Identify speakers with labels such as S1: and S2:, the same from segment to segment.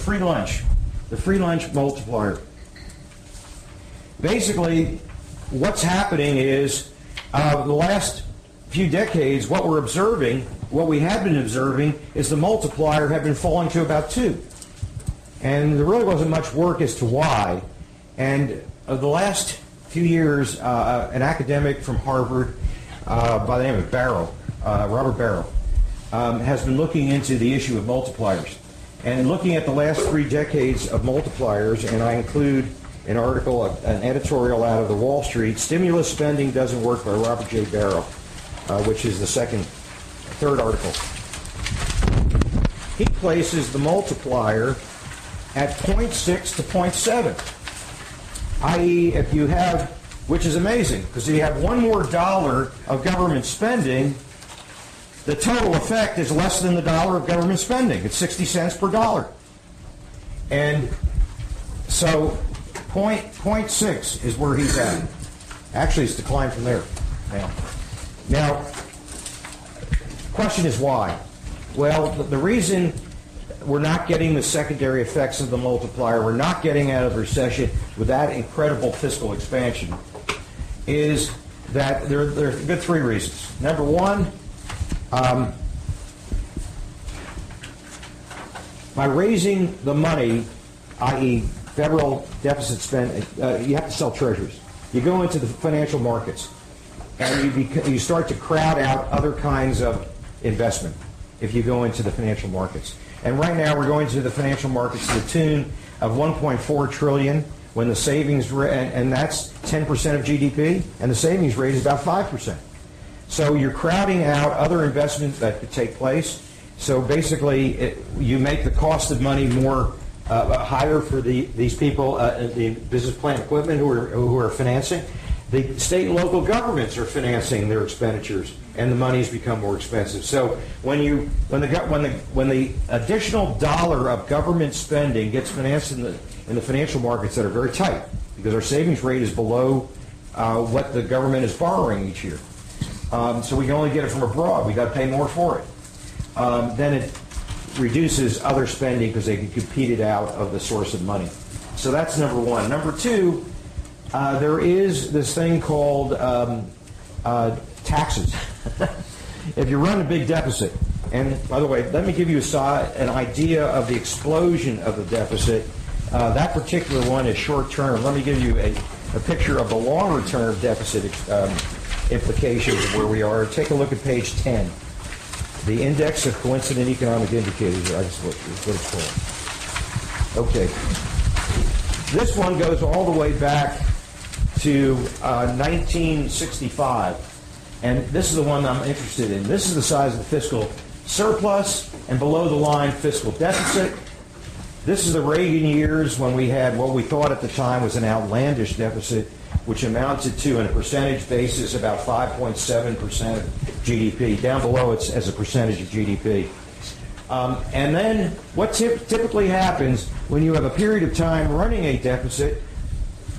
S1: free lunch, the free lunch multiplier. Basically, what's happening is the last few decades, what we have been observing is the multiplier have been falling to about 2. And there really wasn't much work as to why. And the last few years, an academic from Harvard by the name of Robert Barrow, has been looking into the issue of multipliers. And looking at the last 3 decades of multipliers, and I include an article, an editorial out of the Wall Street, Stimulus Spending Doesn't Work by Robert J. Barrow, which is the third article. He places the multiplier at 0.6 to 0.7, i.e. if you have, which is amazing, because if you have one more dollar of government spending, the total effect is less than the dollar of government spending. It's 60 cents per dollar. And so 0.6 is where he's at. Actually, it's declined from there now. The question is why? Well, the reason we're not getting the secondary effects of the multiplier, we're not getting out of the recession with that incredible fiscal expansion, is that there are good 3 reasons. Number one, by raising the money, i.e. federal deficit spending, you have to sell treasuries. You go into the financial markets, and you start to crowd out other kinds of investment if you go into the financial markets. And right now we're going to the financial markets to the tune of $1.4 trillion when the savings rate, and that's 10% of GDP, and the savings rate is about 5%. So you're crowding out other investments that could take place. So basically, you make the cost of money more higher for these people, the business plant equipment who are financing. The state and local governments are financing their expenditures, and the money's become more expensive. So when the additional dollar of government spending gets financed in the financial markets that are very tight, because our savings rate is below what the government is borrowing each year. So we can only get it from abroad. We got to pay more for it. Then it reduces other spending because they can compete it out of the source of money. So that's number one. Number two, there is this thing called taxes. If you run a big deficit, and by the way, let me give you an idea of the explosion of the deficit. That particular one is short term. Let me give you a picture of the longer term deficit implications of where we are. Take a look at page 10. The Index of Coincident Economic Indicators, is what it's called. Okay. This one goes all the way back to 1965. And this is the one I'm interested in. This is the size of the fiscal surplus and below the line fiscal deficit. This is the Reagan years when we had what we thought at the time was an outlandish deficit, which amounted to, on a percentage basis, about 5.7% of GDP. Down below, it's as a percentage of GDP. And then what typically happens when you have a period of time running a deficit,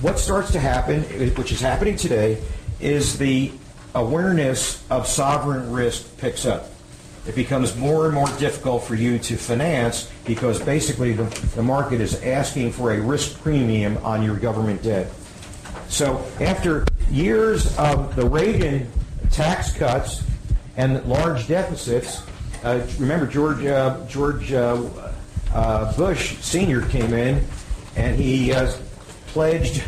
S1: what starts to happen, which is happening today, is the awareness of sovereign risk picks up. It becomes more and more difficult for you to finance because basically the market is asking for a risk premium on your government debt. So after years of the Reagan tax cuts and large deficits, remember George Bush Sr. came in and he pledged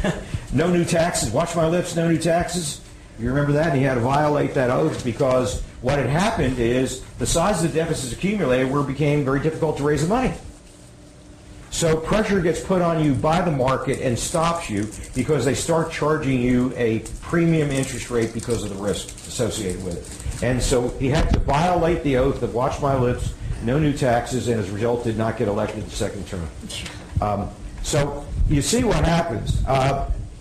S1: no new taxes. Watch my lips, no new taxes. You remember that? And he had to violate that oath because what had happened is the size of the deficits accumulated where it became very difficult to raise the money. So pressure gets put on you by the market and stops you because they start charging you a premium interest rate because of the risk associated with it. And so he had to violate the oath of watch my lips, no new taxes, and as a result did not get elected the second term. So you see what happens.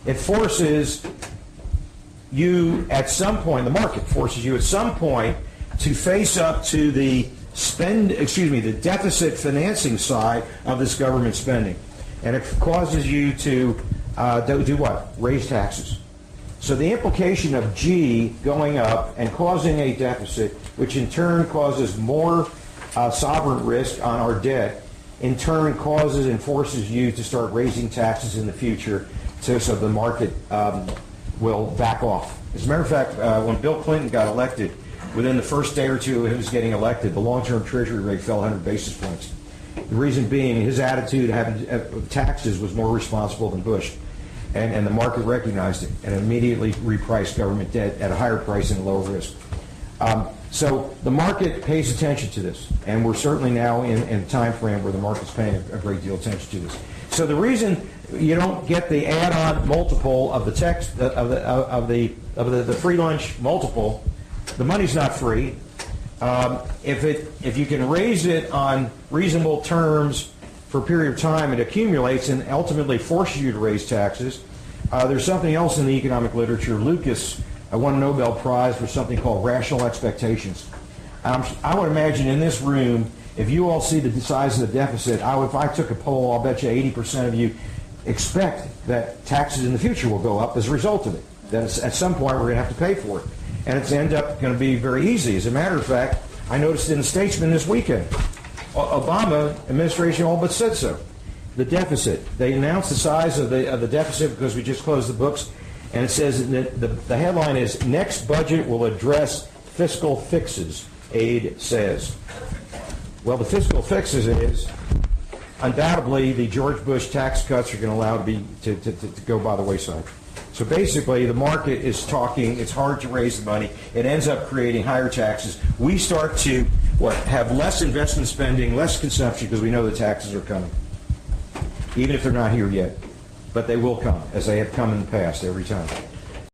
S1: It forces you at some point, the market forces you at some point to face up to the the deficit financing side of this government spending. And it causes you to do what? Raise taxes. So the implication of G going up and causing a deficit, which in turn causes more sovereign risk on our debt, in turn causes and forces you to start raising taxes in the future so the market will back off. As a matter of fact, when Bill Clinton got elected, within the first day or two of his getting elected, the long-term Treasury rate fell 100 basis points. The reason being his attitude of taxes was more responsible than Bush. And the market recognized it and immediately repriced government debt at a higher price and lower risk. So the market pays attention to this, and we're certainly now in a time frame where the market's paying a great deal of attention to this. So the reason you don't get the add-on multiple of the text of the free lunch multiple, the money's not free. If you can raise it on reasonable terms for a period of time, it accumulates and ultimately forces you to raise taxes. There's something else in the economic literature. Lucas won a Nobel Prize for something called rational expectations. I would imagine in this room, if you all see the size of the deficit, if I took a poll, I'll bet you 80% of you expect that taxes in the future will go up as a result of it. That at some point we're going to have to pay for it. And it's end up going to be very easy. As a matter of fact, I noticed in the Statesman this weekend, Obama administration all but said so. The deficit. They announced the size of the deficit because we just closed the books, and it says that the headline is, "Next budget will address fiscal fixes," aide says. Well, the fiscal fixes is undoubtedly the George Bush tax cuts are going to allow to go by the wayside. So basically, the market is talking. It's hard to raise the money. It ends up creating higher taxes. We start to have less investment spending, less consumption, because we know the taxes are coming, even if they're not here yet. But they will come, as they have come in the past every time.